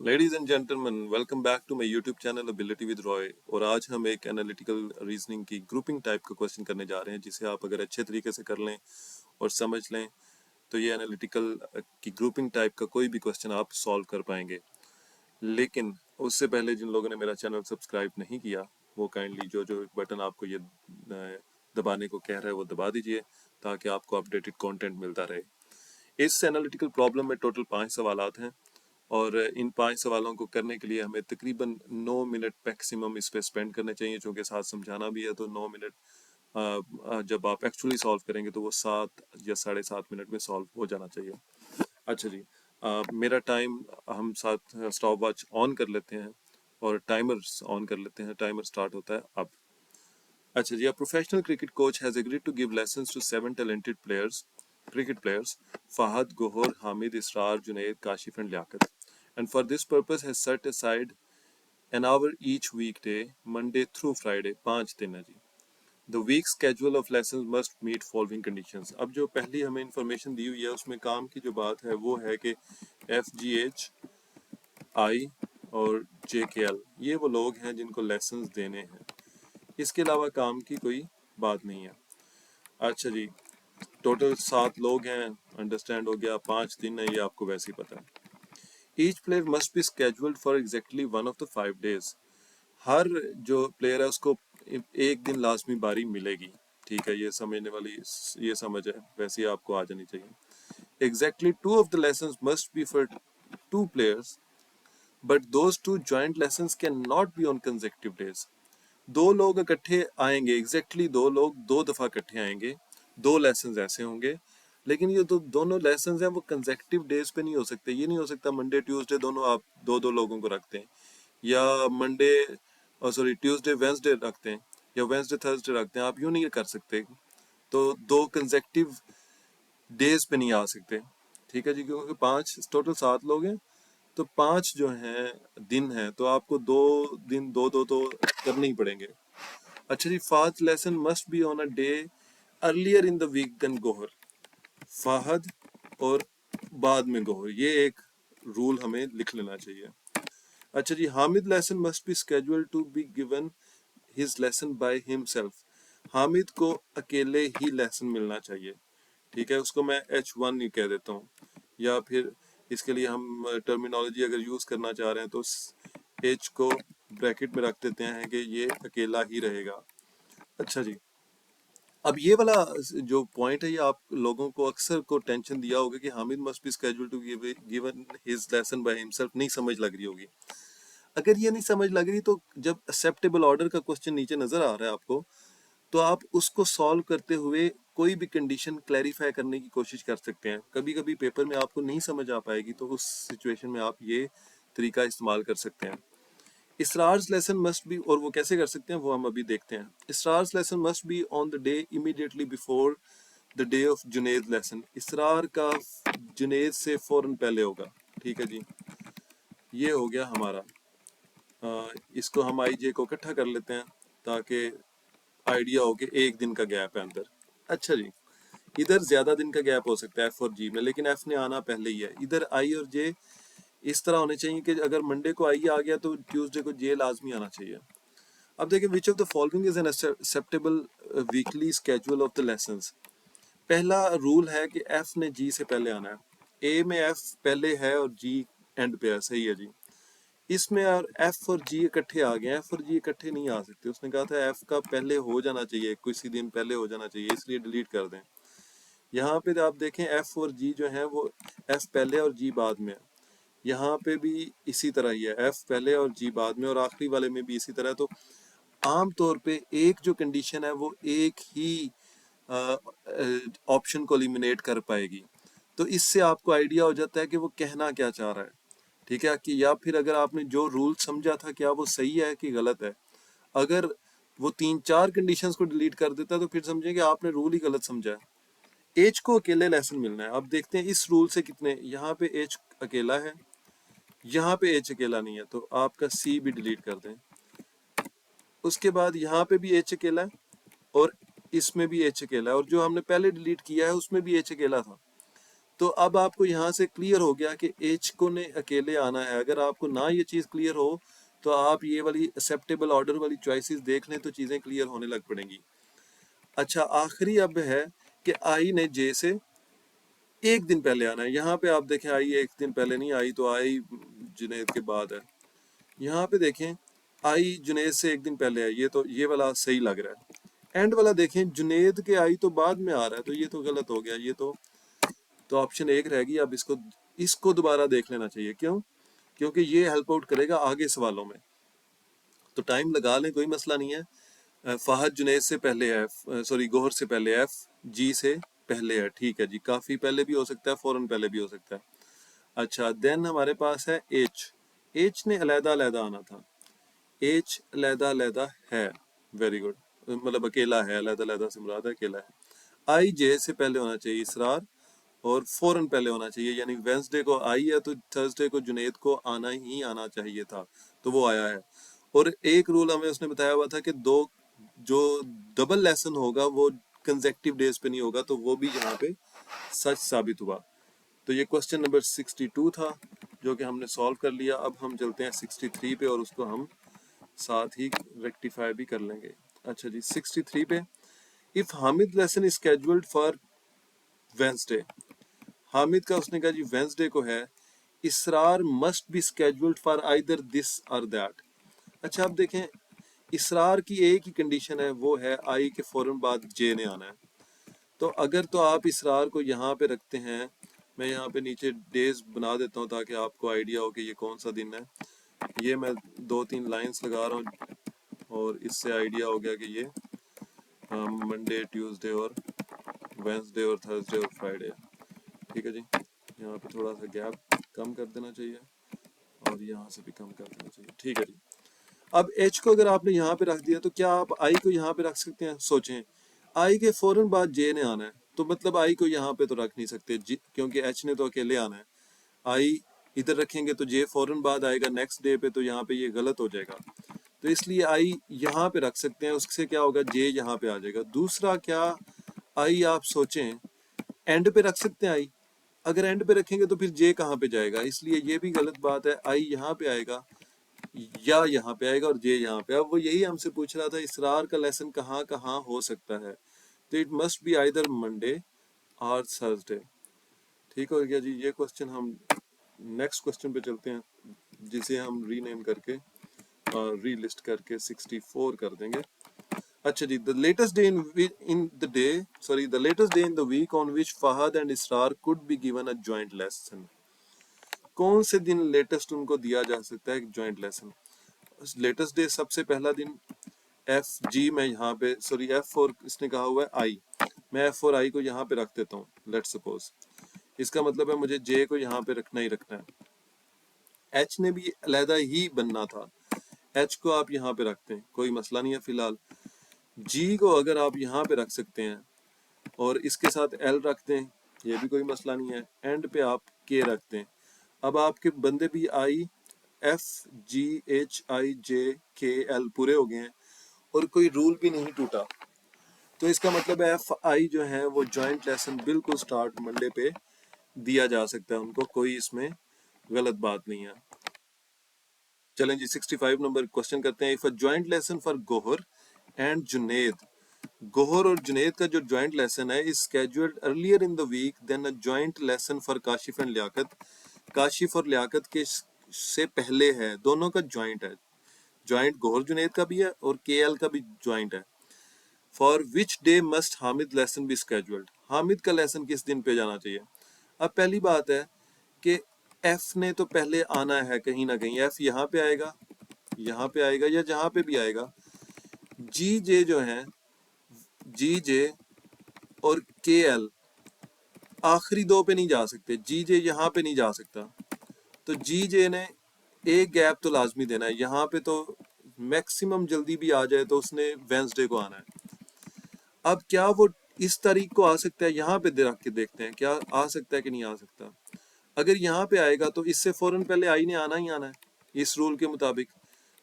Ladies and gentleman, welcome back to my YouTube channel ability with Roy. और आज हम एक एनालिटिकल रीजनिंग की ग्रुपिंग टाइप का क्वेश्चन करने जा रहे हैं, जिसे आप अगर अच्छे तरीके से कर लें और समझ लें तो ये एनालिटिकल की ग्रुपिंग टाइप का कोई भी क्वेश्चन आप सॉल्व कर पाएंगे। लेकिन उससे पहले जिन लोगों ने मेरा चैनल सब्सक्राइब नहीं किया, वो काइंडली जो जो बटन आपको ये दबाने को कह रहा है वो दबा दीजिए, ताकि आपको अपडेटेड कंटेंट मिलता रहे। इस एनालिटिकल प्रॉब्लम में टोटल 5 सवालात हैं और इन 5 सवालों को करने के लिए हमें तकरीबन 9 मिनट मैक्सिमम इस पे स्पेंड करने चाहिए। चूँकि साथ समझाना भी है तो 9 मिनट जब आप एक्चुअली सॉल्व करेंगे तो वो 7 या 7.5 मिनट में सॉल्व हो जाना चाहिए। अच्छा जी, मेरा टाइम हम साथ स्टॉप वॉच ऑन कर लेते हैं और टाइमर्स ऑन कर लेते हैं। टाइमर स्टार्ट होता है अब। अच्छा जी, a professional cricket coach has agreed to give lessons to 7 talented cricket players, Fahad, Gohar, Hamid, Israr, Junaid, Kashif and Liaquat, and for this purpose has set aside an hour each weekday, Monday through Friday, 5 दिन है जी। The week's schedule of lessons must meet following conditions। अब जो पहली हमें information दी हुई है उसमें काम की जो बात है वो है कि FGH, I और JKL ये वो लोग हैं जिनको लेसन्स देने हैं। इसके अलावा काम की कोई बात नहीं है। अच्छा जी, टोटल 7 लोग हैं, अंडरस्टैंड हो गया। 5 दिन है, ये आपको वैसे ही पता है। Each player must be scheduled for exactly 1 of the 5 days। हर जो प्लेयर है उसको एक दिन लाजमी बारी मिलेगी। ठीक है, ये समझने वाली ये समझ है, वैसे ही आपको आ जानी चाहिए। Exactly 2 of the lessons must be for 2 players, but those 2 joint lessons can not be on consecutive days। 2 लोग इकट्ठे आएंगे, एग्जैक्टली 2 लोग 2 दफा इकट्ठे आएंगे, 2 लेसन ऐसे होंगे, लेकिन ये दोनों लेसन हैं वो कंसेक्टिव डेज पे नहीं हो सकते। ये नहीं हो सकता मंडे ट्यूसडे दोनों आप 2 2 लोगों को रखते हैं, या मंडे सॉरी ट्यूसडे वेंसडे रखते हैं, या वेंसडे थर्सडे रखते हैं। आप यूं नहीं कर सकते, तो 2 कंसेक्टिव डेज पे नहीं आ सकते। ठीक है जी, क्योंकि 5 टोटल 7 लोग हैं, तो 5 जो हैं दिन हैं, तो आपको 2 दिन 2 2 तो करने ही पड़ेंगे। अच्छा जी, फास्ट lesson must be on a day earlier in the week than Gohar. Fahad और बाद में गोहर, ये एक रूल हमें लिख लेना चाहिए। अच्छा जी, Hamid lesson must be scheduled to be given his lesson by himself. Hamid को अकेले ही लेसन मिलना चाहिए। ठीक है, उसको मैं H1 ही कह देता हूँ, या फिर इसके लिए हम टर्मिनोलॉजी अगर यूज करना चाह रहे हैं तो H को ब्रैकेट में रख देते हैं कि ये अकेला ही रहेगा। अच्छा जी, अब ये वाला जो पॉइंट है, ये आप लोगों को अक्सर को टेंशन दिया होगा कि Hamid must be scheduled to given his lesson by himself, नहीं समझ लग रही होगी। अगर ये नहीं समझ लग रही तो जब एक्सेप्टेबल ऑर्डर का क्वेश्चन नीचे नजर आ रहा है आपको, तो आप उसको सॉल्व करते हुए कोई भी कंडीशन क्लैरिफाई करने की कोशिश कर सकते हैं। कभी कभी पेपर में आपको नहीं समझ आ पाएगी, तो उस सिचुएशन में आप ये तरीका इस्तेमाल कर सकते हैं। इसरार्स लेसन मस्ट बी, और वो कैसे कर सकते हैं वो हम अभी देखते हैं। Israr's lesson must be on the day immediately before the day of Juned lesson. Israr का जुनेद से फौरन पहले होगा। ठीक है जी, ये हो गया हमारा। इसको हम आई जे को इकट्ठा कर लेते हैं ताकि आइडिया हो कि एक दिन का गैप है अंदर। अच्छा जी, इधर ज्यादा दिन का गैप हो सकता है F और G में, लेकिन F ने आना पहले ही है। इधर I और J इस तरह होने चाहिए कि अगर मंडे को I आ गया तो ट्यूसडे को J लाजमी आना चाहिए। अब देखिए, which of the following is an acceptable weekly schedule of the lessons. पहला रूल है कि F ने G से पहले आना है। A में F पहले है और G एंड पे है, सही है जी। इसमें और F और G इकट्ठे आ गए, F और G इकट्ठे नहीं आ सकते। उसने कहा था F का पहले हो जाना चाहिए, किसी दिन पहले हो जाना चाहिए, इसलिए डिलीट कर दें। यहाँ पे आप देखें F और G जो है वो F पहले और G बाद में है। यहाँ पे भी इसी तरह ही है, F पहले और G बाद में, और आखिरी वाले में भी इसी तरह। तो आम तौर पे एक जो कंडीशन है वो एक ही ऑप्शन को एलिमिनेट कर पाएगी। तो इससे आपको आइडिया हो जाता है कि वो कहना क्या चाह रहा है। ठीक है, कि या फिर अगर आपने जो रूल समझा था क्या वो सही है कि गलत है। अगर वो 3 4 कंडीशंस को डिलीट कर देता है तो फिर समझें कि आपने रूल ही गलत समझा है। एच को अकेले लेसन मिलना है। अब देखते हैं इस रूल से कितने, यहाँ पे एच अकेला है, यहाँ पे एच अकेला नहीं है, तो आपका सी भी डिलीट कर दें। उसके बाद यहाँ पे भी एच अकेला है और इसमें भी एच अकेला है, और जो हमने पहले डिलीट किया है उसमें भी एच अकेला था। तो अब आपको यहाँ से क्लियर हो गया कि एच को ने अकेले आना है। अगर आपको ना ये चीज़ क्लियर हो तो आप ये वाली एक्सेप्टेबल ऑर्डर वाली चॉइसेस देख लें तो चीज़ें क्लियर होने लग पड़ेंगी। अच्छा, आखिरी अब है कि आई ने जे से एक दिन पहले आना है। यहाँ पे आप देखें आई एक दिन पहले नहीं आई, तो आई जुनेद के बाद है। यहाँ पे देखें आई जुनेद से एक दिन पहले है, ये तो ये वाला सही लग रहा है। एंड वाला देखें जुनेद के आई तो बाद में आ रहा है, तो ये तो गलत हो गया। ये तो ऑप्शन एक रहेगी। अब इसको दोबारा देख लेना चाहिए। क्यों? क्योंकि ये हेल्प आउट करेगा आगे सवालों में। तो टाइम लगा लें, कोई मसला नहीं है। फहद जुनेद से पहले है, सॉरी गोहर से पहले है, जी से पहले है, ठीक है जी। काफ़ी पहले भी हो सकता है, फौरन पहले भी हो सकता है। अच्छा, देन हमारे पास है एच। एच ने अलहदा अलहदा आना था। एच अलहदा अलहदा है, वेरी गुड, मतलब अकेला है, अलहदा अलहदा से मुराद है अकेला है। आई जे से पहले होना चाहिए इसरार, और फौरन पहले होना चाहिए। यानी वेंसडे को आई है तो थर्सडे को जुनेद को आना ही आना चाहिए था, तो वो आया है। और एक रूल हमें उसने बताया हुआ था कि दो जो डबल लेसन होगा वो कंसेक्टिव डेज पे नहीं होगा, तो वो भी यहाँ पे सच साबित हुआ। तो ये क्वेश्चन नंबर 62 था जो कि हमने सॉल्व कर लिया। अब हम चलते हैं 63 पे और उसको हम साथ ही रेक्टिफाई भी कर लेंगे। अच्छा जी, 63 पे, if Hamid lesson is scheduled for Wednesday. Hamid का उसने कहा जी वेंसडे को है, Israr must be scheduled for either this और दैट। अच्छा, अब देखें इसरार की एक ही कंडीशन है, वो है आई के फौरन बाद जे ने आना है। तो अगर तो आप इसरार को यहाँ पे रखते हैं, मैं यहाँ पे नीचे डेज बना देता हूँ ताकि आपको आइडिया हो कि ये कौन सा दिन है। ये मैं 2-3 लाइंस लगा रहा हूँ और इससे आइडिया हो गया कि ये मंडे, ट्यूसडे और वेंसडे और थर्सडे और फ्राइडे। ठीक है जी, यहाँ पे थोड़ा सा गैप कम कर देना चाहिए और यहाँ से भी कम कर देना चाहिए। ठीक है जी। अब एच को अगर आपने यहाँ पे रख दिया तो क्या आप आई को यहाँ पे रख सकते हैं? सोचें, आई के फौरन बाद जे ने आना है, तो मतलब आई को यहाँ पे तो रख नहीं सकते क्योंकि एच ने तो अकेले आना है। आई इधर रखेंगे तो जे फौरन बाद आएगा नेक्स्ट डे पे, तो यहाँ पे ये गलत हो जाएगा। तो इसलिए आई यहाँ पे रख सकते हैं, उससे क्या होगा, जे यहाँ पे आ जाएगा। दूसरा, क्या आई आप सोचें एंड पे रख सकते हैं आई? अगर एंड पे रखेंगे तो फिर जे कहाँ पे जाएगा, इसलिए ये भी गलत बात है। आई यहाँ पे आएगा या यहाँ पे आएगा और जे यहाँ पे। अब वो यही हमसे पूछ रहा था इसरार का लेसन कहाँ कहाँ हो सकता है, तो it must be either Monday और थर्सडे। ठीक हो गया जी। ये क्वेश्चन हम नेक्स्ट क्वेश्चन पे चलते हैं, जिसे हम रीनेम करके रीलिस्ट करके 64 कर देंगे। अच्छा जी, the latest day in the week on which Fahad and Israr could be given a joint lesson. कौन से दिन लेटेस्ट उनको दिया जा सकता है एक जॉइंट लेसन? लेटेस्ट डे सबसे पहला दिन एफ जी, मैं यहाँ पे सॉरी एफ और इसने कहा हुआ है आई, मैं एफ और आई को यहाँ पे रख देता हूँ लेट सपोज। इसका मतलब है मुझे जे को यहाँ पे रखना ही रखना है। एच ने भी अलहदा ही बनना था, एच को आप यहाँ पे रखते हैं, कोई मसला नहीं है फिलहाल। जी को अगर आप यहाँ पे रख सकते हैं और इसके साथ एल रखते हैं, ये भी कोई मसला नहीं है। एंड पे आप के रखते हैं। अब आपके बंदे भी I F G H I जे के एल पूरे हो गए हैं और कोई रूल भी नहीं टूटा, तो इसका मतलब है एफ आई जो है वो जॉइंट लेसन बिल्कुल स्टार्ट मंडे पे दिया जा सकता है उनको, कोई इसमें गलत बात नहीं है। चलें जी, 65 नंबर क्वेश्चन करते हैं। If a joint lesson for Gohar and Junaid, Gohar और जुनेद का जो जॉइंट लेसन है is scheduled earlier in the week then a joint lesson for Kashif and Liaquat. Kashif और लियाकत के से पहले है, दोनों का जॉइंट है। जॉइंट गोहर जुनेद का भी है और के एल का भी जॉइंट है। For which day must Hamid lesson be scheduled, Hamid का लेसन किस दिन पे जाना चाहिए? अब पहली बात है कि एफ ने तो पहले आना है कहीं ना कहीं, एफ यहाँ पे आएगा, यहाँ पे आएगा या जहाँ पे भी आएगा। जी जे जो है, जी जे और के एल आखिरी दो पे नहीं जा सकते, जी जे यहाँ पे नहीं जा सकता, तो जी जे ने एक गैप तो लाजमी देना है। यहाँ पे तो मैक्सिमम जल्दी भी आ जाए तो उसने वेंसडे को आना है। अब क्या वो इस तारीख को आ सकता है? यहाँ पे रख के देखते हैं क्या आ सकता है कि नहीं आ सकता। अगर यहाँ पे आएगा तो इससे फौरन पहले आई ने आना ही आना है इस रूल के मुताबिक,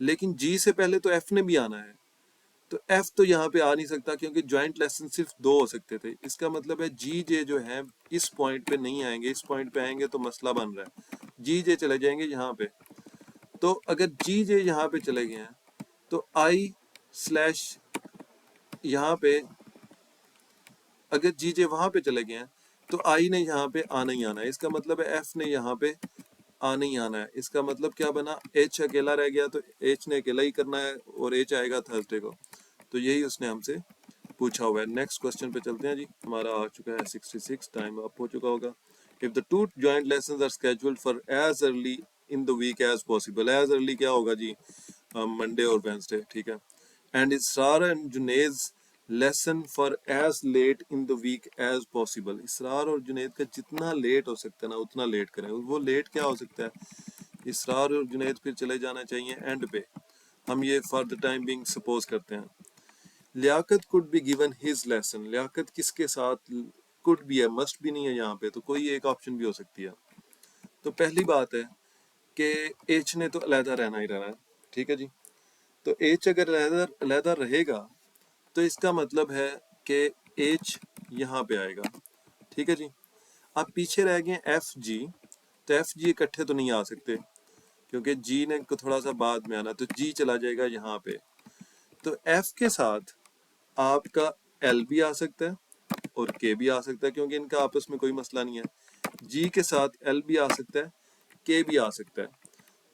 लेकिन जी से पहले तो एफ ने भी आना है। तो एफ तो यहाँ पे आ नहीं सकता क्योंकि ज्वाइंट लेसन सिर्फ 2 हो सकते थे। इसका मतलब है जी जे जो है इस पॉइंट पे नहीं आएंगे, इस पॉइंट पे आएंगे तो मसला बन रहा है। जी जे चले जाएंगे यहाँ पे, तो अगर जी जे यहाँ पे चले गए हैं तो आई स्लैश यहाँ पे, अगर जी जे वहां पे चले गए हैं तो आई ने यहाँ पे आना ही आना है। इसका मतलब है एफ ने यहाँ पे आना ही आना है। इसका मतलब क्या बना, एच अकेला रह गया तो एच ने अकेला ही करना है और एच आएगा थर्सडे को। तो यही उसने हमसे पूछा हुआ है। नेक्स्ट क्वेश्चन पे चलते हैं जी। हमारा आ चुका है 66, टाइम अप हो चुका होगा। If the two joint lessons are scheduled for as early in the week as possible, as early क्या होगा जी, मंडे और वेंसडे, ठीक है। And Israr and Juned's lesson for as late in the week as possible, Israr और जुनेद का जितना लेट हो सकता है ना उतना लेट करें। वो लेट क्या हो सकता है, इसरार और जुनेद फिर चले जाना चाहिए एंड पे, हम ये for the time being suppose करते हैं। Liaquat could be given his lesson, Liaquat किसके साथ, कुड भी है, मस्ट भी नहीं है यहाँ पे, तो कोई एक ऑप्शन भी हो सकती है। तो पहली बात है कि एच ने तो अलहदा रहना ही रहना है, ठीक है जी। तो एच अगर अलहदा रहेगा तो इसका मतलब है कि एच यहाँ पे आएगा, ठीक है जी। अब पीछे रह गए एफ जी, तो एफ जी इकट्ठे तो नहीं आ सकते क्योंकि जी ने को थोड़ा सा बाद में आना, तो जी चला जाएगा यहाँ पे। तो एफ के साथ आपका एल भी आ सकता है और के भी आ सकता है क्योंकि इनका आपस में कोई मसला नहीं है। जी के साथ एल भी आ सकता है, के भी आ सकता है।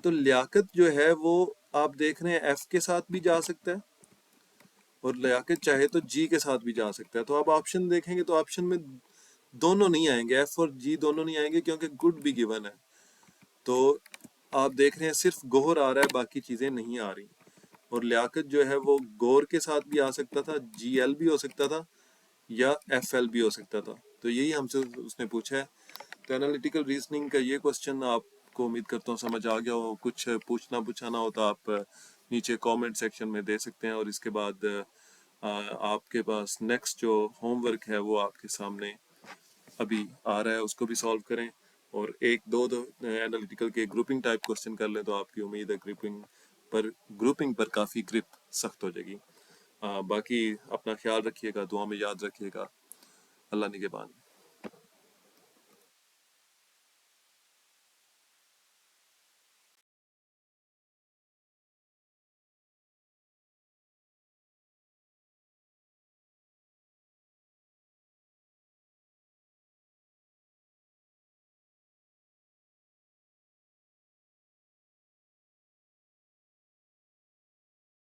तो लियाकत जो है वो आप देख रहे हैं एफ के साथ भी जा सकता है और लियाकत चाहे तो जी के साथ भी जा सकता है। तो आप ऑप्शन देखेंगे तो ऑप्शन में दोनों नहीं आएंगे, एफ और जी दोनों नहीं आएंगे क्योंकि गुड भी गिवन है। तो आप देख रहे हैं सिर्फ गोहर आ रहा है, बाकी चीजें नहीं आ रही। और लियाकत जो है वो गौर के साथ भी आ सकता था, जी एल भी हो सकता था या एफ एल भी हो सकता था। तो यही हमसे उसने पूछा है। तो एनालिटिकल रीजनिंग का ये क्वेश्चन आपको उम्मीद करता हूँ समझ आ गया हो। कुछ पूछना हो तो आप नीचे कमेंट सेक्शन में दे सकते हैं और इसके बाद आपके पास नेक्स्ट जो होमवर्क है वो आपके सामने अभी आ रहा है, उसको भी सॉल्व करें और एक दो एनालिटिकल के ग्रुपिंग टाइप क्वेश्चन कर लें तो आपकी उम्मीद है ग्रुपिंग पर काफ़ी ग्रिप सख्त हो जाएगी। बाकी अपना ख्याल रखिएगा, दुआ में याद रखिएगा। अल्लाह निगहबान।